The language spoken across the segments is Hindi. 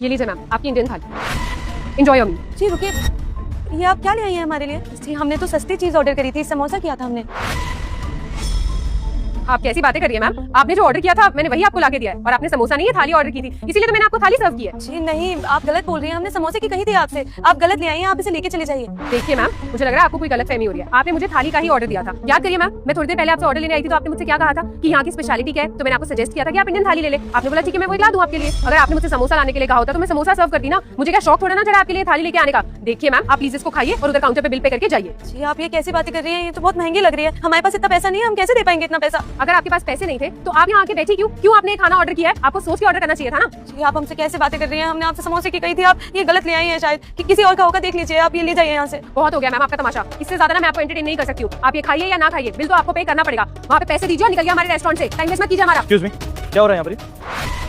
ये लीजिए मैम, आपकी इंडियन थाली। Enjoy your meal. जी रुकिए, ये आप क्या ले आई हैं हमारे लिए? जी हमने तो सस्ती चीज ऑर्डर करी थी, समोसा किया था हमने। आप कैसी बातें कर रही हैं मैम? आपने जो ऑर्डर किया था मैंने वही आपको लाके दिया है, और आपने समोसा नहीं, ये थाली ऑर्डर की थी, इसीलिए तो मैंने आपको थाली सर्व की है। जी नहीं, आप गलत बोल रही हैं, हमने समोसे की कही थी आपसे, आप गलत ले आई हैं, आप इसे लेके चले जाइए। देखिए मैम, मुझे लग रहा है आपको कोई गलतफहमी हो रही है। आपने मुझे थाली का ही ऑर्डर दिया था, याद करिए मैम। मैं थोड़ी देर पहले आपसे ऑर्डर लेने आई थी तो आपने मुझसे क्या कहा था कि यहाँ की स्पेशलिटी क्या है, तो मैंने आपको सजेस्ट किया था कि आप इंडियन थाली ले ले। आपने बोला ठीक है मैं वही ला दूं आपके लिए। अगर आपने मुझसे समोसा लाने के लिए कहा होता तो मैं समोसा सर्व करती ना। मुझे क्या शौक थोड़ा ना चढ़ा आपके लिए थाली लेके आने का। देखिए मैम, आप प्लीज इसको खाइए और उधर काउंटर पे बिल पे करके जाइए। जी आप ये कैसी बातें कर रही हैं, ये तो बहुत महंगी लग रही है, हमारे पास इतना पैसा नहीं है, हम कैसे दे पाएंगे इतना पैसा? अगर आपके पास पैसे नहीं थे तो आप यहाँ आके बैठी क्यों आपने खाना ऑर्डर किया है? आपको सोच के ऑर्डर करना चाहिए था ना। जी आप हमसे कैसे बातें कर रही हैं, हमने आपसे समोसे की कही थी, आप ये गलत ले आई हैं शायद, कि किसी और का होगा, देख लीजिए, आप ये ले जाइए यहाँ से। बहुत हो गया मैम आपका तमाशा, इससे ज्यादा ना मैं आपको एंटरटेन नहीं कर सकती हूँ। आप ये खाइए या ना खाइए, बिल तो आपको पे करना पड़ेगा। वहाँ पे पैसे दीजिए और निकलिए हमारे रेस्टोरेंट से, टाइम वेस्ट मत कीजिए हमारा। एक्सक्यूज मी, क्या हो रहा है यहाँ पर?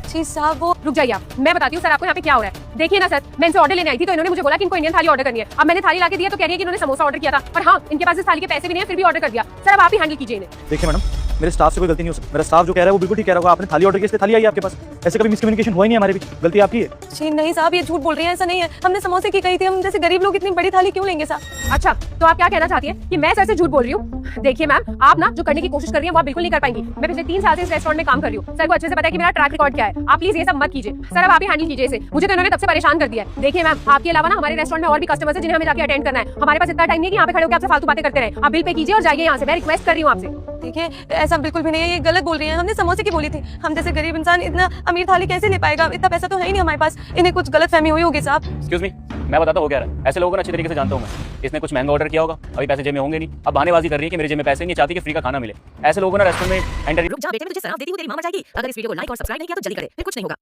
जी साहब वो रुक जाइए आप, मैं बताती हूँ सर आपको यहाँ पे क्या हो रहा है। देखिए ना सर, मैं इनसे ऑर्डर लेने आई थी तो इन्होंने मुझे बोला कि इनको इंडियन थाली ऑर्डर करनी है। अब मैंने थाली लाके दिया तो कह रही है कि इन्होंने समोसा ऑर्डर किया था, और हाँ इनके पास इस थाली के पैसे भी नहीं है, फिर भी ऑर्डर कर दिया। सर अब आप ही हैंडल कीजिए इन्हें। देखिए मैडम, मेरे स्टाफ से कोई गलती नहीं हो सकती। मेरा स्टाफ जो कह रहा है वो बिल्कुल ठीक कह रहा होगा। आपने थाली ऑर्डर की, इसलिए थाली आई आपके पास। ऐसे कभी मिसकम्युनिकेशन हुआ ही नहीं हमारे बीच, गलती आपकी है। जी नहीं साहब, ये झूठ बोल रही हैं, ऐसा नहीं है, हमने समोसे की कही थी, हम जैसे गरीब लोग इतनी बड़ी थाली क्यों लेंगे साहब? अच्छा तो आप क्या कहना चाहती हैं कि मैं सर से झूठ बोल रही हूँ? देखिए मैम, आप ना जो करने की कोशिश कर रही हैं वो आप बिल्कुल नहीं कर पाएंगी। मैं पिछले 3 साल से इस रेस्टोरेंट में काम कर रही हूँ, सर को अच्छे से पता है कि मेरा ट्रैक रिकॉर्ड क्या है। आप प्लीज ये सब मत कीजिए सर, अब आप ही हैंडल कीजिए इसे। मुझे तो इन्होंने तब से परेशान कर दिया है। देखिए मैम, आपके अलावा ना हमारे रेस्टोरेंट में और भी कस्टमर्स हैं जिन्हें हमें जाके अटेंड करना है। हमारे पास इतना टाइम नहीं है कि यहाँ पे खड़े होकर आपसे फालतू बातें करते रहे। आप बिल पे कीजिए और जाइए यहाँ से, मैं रिक्वेस्ट कर रही हूँ आपसे। देखिए ऐसा बिल्कुल भी नहीं है, ये गलत बोल रही हैं, हमने समोसे की बोली थी। हम जैसे गरीब इंसान इतना अमीर थाली कैसे ले पाएगा? इतना पैसा तो है ही नहीं हमारे पास, इन्हें कुछ गलत फहमी हुई होगी साहब। एक्सक्यूज मी, मैं बताता हूँ क्या रहा है। ऐसे लोगों को अच्छी तरीके से जानता हूँ मैं। इसने कुछ महंगा ऑर्डर किया होगा, अभी पैसे जेब में होंगे नहीं, अब बहानेबाजी कर रही है कि मेरे जेब में पैसे नहीं, चाहती कि फ्री का खाना मिले। ऐसे लोगों को ना रेस्टोरेंट में एंटर। रुक जा बेटे, मैं तुझे सलाह देती हूँ, तेरी मां मर जाएगी। अगर इस वीडियो को लाइक और सब्सक्राइब नहीं किया तो जल्दी करे, फिर कुछ नहीं होगा।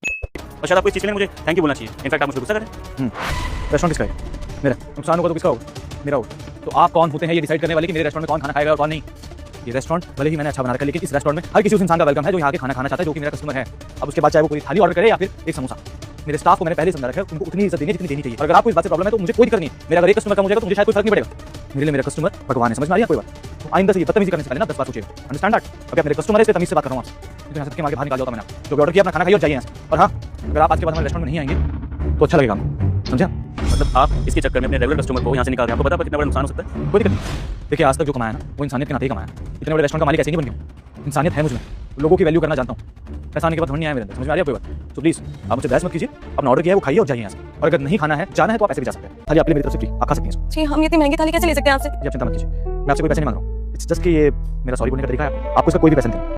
और शायद आपको इस चीज़ के लिए मुझे थैंक यू बोलना चाहिए। इनफैक्ट आप मुझे गुस्सा करें। रेस्टोरेंट किसका है? मेरा। नुकसान होगा तो किसका होगा? मेरा होगा। तो आप कौन होते हैं ये डिसाइड करने वाले कि मेरे रेस्टोरेंट में कौन खाना खाएगा और कौन नहीं? ये रेस्टोरेंट भले ही मैंने अच्छा बना रखा है, लेकिन इस रेस्टोरेंट में हर किसी उस इंसान का वेलकम है जो यहाँ के खाना खाना चाहता है, जो कि मेरा कस्टमर है। अब उसके बाद चाहे वो कोई थाली ऑर्डर करे या फिर एक समोसा, मेरे स्टाफ को मैंने पहले समझा रखा है, उनको उतनी इज्जत देनी है जितनी देनी चाहिए। और अगर आपको इस बात से प्रॉब्लम है तो मुझे कोई दिक्कत नहीं है। मेरा अगर एक कस्टमर कम हो जाएगा तो मुझे शायद कोई फर्क नहीं पड़ेगा। मेरे लिए मेरा कस्टमर भगवान है, समझ में आ रही है कोई बात? तो आइंदा से ये बदतमीजी करने से पहले ना 10 बार सोचिए। Understand that? अभी आप मेरे कस्टमर है, इसलिए तमीज से बात कर रहा हूँ आपसे। तो यहाँ से के बाहर निकाल दिया होता मैंने। जो भी ऑर्डर किया अपना खाना खाइए और जाइए यहाँ से। और हाँ, अगर आप आज के बाद हमारे रेस्टोरेंट में नहीं आएंगे तो अच्छा लगेगा, समझा? मतलब आप इसके चक्कर में अपने रेगुलर कस्टमर को यहाँ से निकाल रहे हैं। आपको पता है कितना बड़ा नुकसान हो सकता है? कोई दिक्कत नहीं। देखिए आज तक जो कमाया ना वो इंसानियत के नाते ही कमाया। इतने बड़े रेस्टोरेंट का मालिक ऐसे नहीं बन गया। इंसानियत है मुझमें, लोगों की वैल्यू करना जानता हूँ। पैसा आने के बाद नहीं आया मेरे अंदर, समझ में आ रही है कोई बात? तो प्लीज आप मुझे बहस मत कीजिए, अपना ऑर्डर किया है वो खाइए और जाइए यहाँ से। और अगर नहीं खाना है, जाना है तो आप ऐसे भी जा सकते हैं। थाली आपके लिए मेरी तरफ से फ्री, आप खा सकती हैं। जी हम इतनी महंगी थाली कैसे ले सकते हैं आपसे? जी आप चिंता मत कीजिए, मैं आपसे कोई पैसे नहीं मांग रहा हूँ। इट्स जस्ट कि ये मेरा सॉरी बोलने का तरीका है, आपको इसका कोई भी पैसा नहीं।